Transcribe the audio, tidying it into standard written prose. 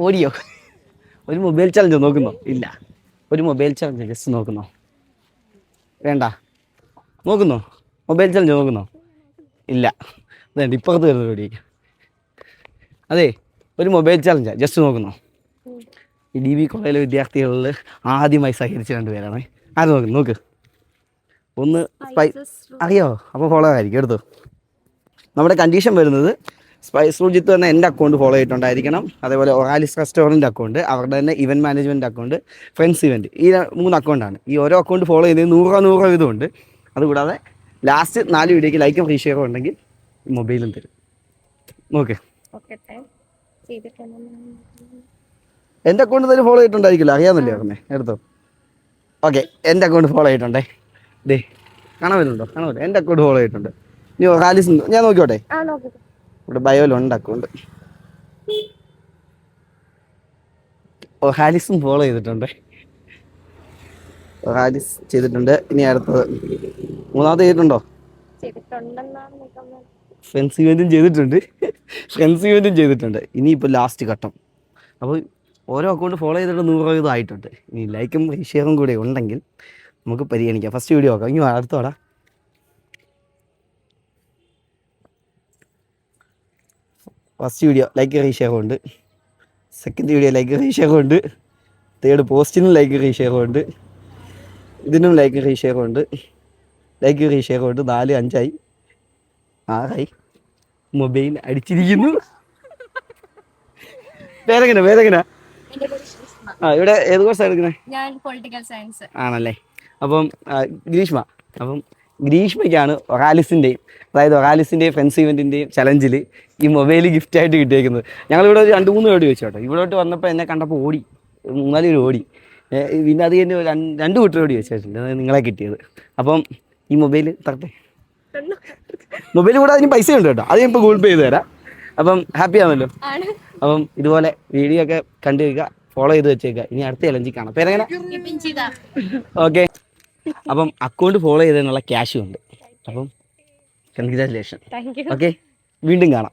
ഓടിയോ? ഒരു mobile challenge നോക്കുന്നോ? ഇല്ല. ഒരു മൊബൈൽ ചലഞ്ച് ജസ്റ്റ് നോക്കുന്നോ? വേണ്ട. നോക്കുന്നോ? മൊബൈൽ ചലഞ്ച് നോക്കുന്നോ? ഇല്ല. അതെ ഇപ്പുറത്ത് വരുന്നത് ഓടിയേക്ക്. അതെ ഒരു മൊബൈൽ ചലഞ്ചാ ജസ്റ്റ് നോക്കുന്നോ? ഈ DB കോളേജിലെ വിദ്യാർത്ഥികളിൽ ആദ്യമായി സഹകരിച്ച 2 പേരാണ്. ആര് നോക്ക് നോക്ക്. ഒന്ന് അറിയോ? അപ്പോൾ ഫോളോ ആയിരിക്കും. എടുത്തു. നമ്മുടെ കണ്ടീഷൻ വരുന്നത് സ്പൈസ് റുജിത്ത് തന്നെ എൻ്റെ അക്കൗണ്ട് ഫോളോ ചെയ്തിട്ടുണ്ടായിരിക്കണം. അതേപോലെ ഒറാലിസ് റെസ്റ്റോറൻറ്റ് അക്കൗണ്ട്, അവരുടെ തന്നെ event management account, friends event, ഈ 3 അക്കൗണ്ടാണ്. ഈ ഓരോ അക്കൗണ്ട് ഫോളോ ചെയ്യുന്നത് 100 വീതമുണ്ട്. അതുകൂടാതെ ലാസ്റ്റ് 4 വീഡിയോയ്ക്ക് ലൈക്കും ഫ്രീ ഷെയറും ഉണ്ടെങ്കിൽ മൊബൈലും തരും. നോക്ക്. എൻ്റെ അക്കൗണ്ട് തന്നെ ഫോളോ ചെയ്തിട്ടുണ്ടായിരിക്കില്ല, അറിയാമെന്നല്ലേ പറഞ്ഞേ. എടുത്തോ. ഓക്കെ, എൻ്റെ അക്കൗണ്ട് ഫോളോ ചെയ്തിട്ടുണ്ടേ. ദേ കാണാൻ വരുന്നുണ്ടോ? കാണാൻ പറ്റും. എൻ്റെ അക്കൗണ്ട് ഫോളോ ചെയ്തിട്ടുണ്ട്. ഇനി ഒറാലിസ് ഞാൻ നോക്കിയോട്ടെ. ഇവിടെ ബയോയിലുണ്ട് അക്കൗണ്ട്. ഒഹാലിസും ഫോളോ ചെയ്തിട്ടുണ്ട്. ഒഹാലിസ് ചെയ്തിട്ടുണ്ട്. ഇനി അടുത്തത് 3ാമത് ചെയ്തിട്ടുണ്ടോ? ഫ്രണ്ട്സ് ഇവൻറ്റും ചെയ്തിട്ടുണ്ട്. ഫ്രണ്ട്സ് ഇവൻറ്റും ചെയ്തിട്ടുണ്ട്. ഇനിയിപ്പോൾ ലാസ്റ്റ് ഘട്ടം. അപ്പോൾ ഓരോ അക്കൗണ്ട് ഫോളോ ചെയ്തിട്ട് 100 വീതം ആയിട്ടുണ്ട്. ഇനി ലൈക്കും ഷെയറും കൂടെ ഉണ്ടെങ്കിൽ നമുക്ക് പരിഗണിക്കാം. ഫസ്റ്റ് വീഡിയോ നോക്കാം. ഇനി അടുത്തോടാ. ഫസ്റ്റ് വീഡിയോ ലൈക്ക് റീഷെയറും ഉണ്ട്. സെക്കൻഡ് വീഡിയോ ലൈക്ക് റീഷെയറും ഉണ്ട്. തേർഡ് പോസ്റ്റിനും ലൈക്ക് റീഷെയറും ഉണ്ട്. ഇതിനും ലൈക്ക് റീഷെയറും ഉണ്ട്. ലൈക്ക് റീഷെയറും ഉണ്ട്. 4 5 6 മൊബൈൽ അടിച്ചിരിക്കുന്നു. പേരെങ്ങനെ? ഇവിടെ ഏത് കോഴ്സാണ് എടുക്കുന്നത്? ഞാൻ പൊളിറ്റിക്കൽ സയൻസ്. ആണല്ലേ. അപ്പം ഗ്രീഷ്മയ്ക്കാണ് ഒറാലിസിൻ്റെയും അതായത് ഒറാലിസിൻ്റെയും ഫ്രണ്ട്സ് ഇവൻറ്റിൻ്റെയും ചലഞ്ചിൽ ഈ മൊബൈൽ ഗിഫ്റ്റായിട്ട് കിട്ടിയേക്കുന്നത്. ഞങ്ങളിവിടെ ഒരു 2-3 പേര് ചോദിച്ചു കേട്ടോ. ഇവിടോട്ട് വന്നപ്പോൾ എന്നെ കണ്ടപ്പോൾ ഓടി, 3-4 പേര് ഓടി. പിന്നെ അത് കഴിഞ്ഞ് 2 കൂട്ടരോട് ചോദിച്ചിട്ടുണ്ട് നിങ്ങളെ കിട്ടിയത്. അപ്പം ഈ മൊബൈൽ തരട്ടെ. മൊബൈൽ കൂടെ അതിന് പൈസ ഉണ്ട് കേട്ടോ, അത് ഞാൻ ഇപ്പോൾ ഗൂഗിൾ പേ ചെയ്ത് തരാം. അപ്പം ഹാപ്പി ആണല്ലോ. അപ്പം ഇതുപോലെ വീഡിയോ ഒക്കെ കണ്ടു വയ്ക്കുക, ഫോളോ ചെയ്ത് വെച്ചേക്കുക. ഇനി അടുത്ത ചലഞ്ചിൽ കാണാം. പേരെങ്ങനെ? ഓക്കെ. അപ്പം അക്കൗണ്ട് ഫോളോ ചെയ്തതിനുള്ള ക്യാഷും ഉണ്ട്. അപ്പം കൺഗ്രാജുലേഷൻ. ഓക്കെ, വീണ്ടും കാണാം.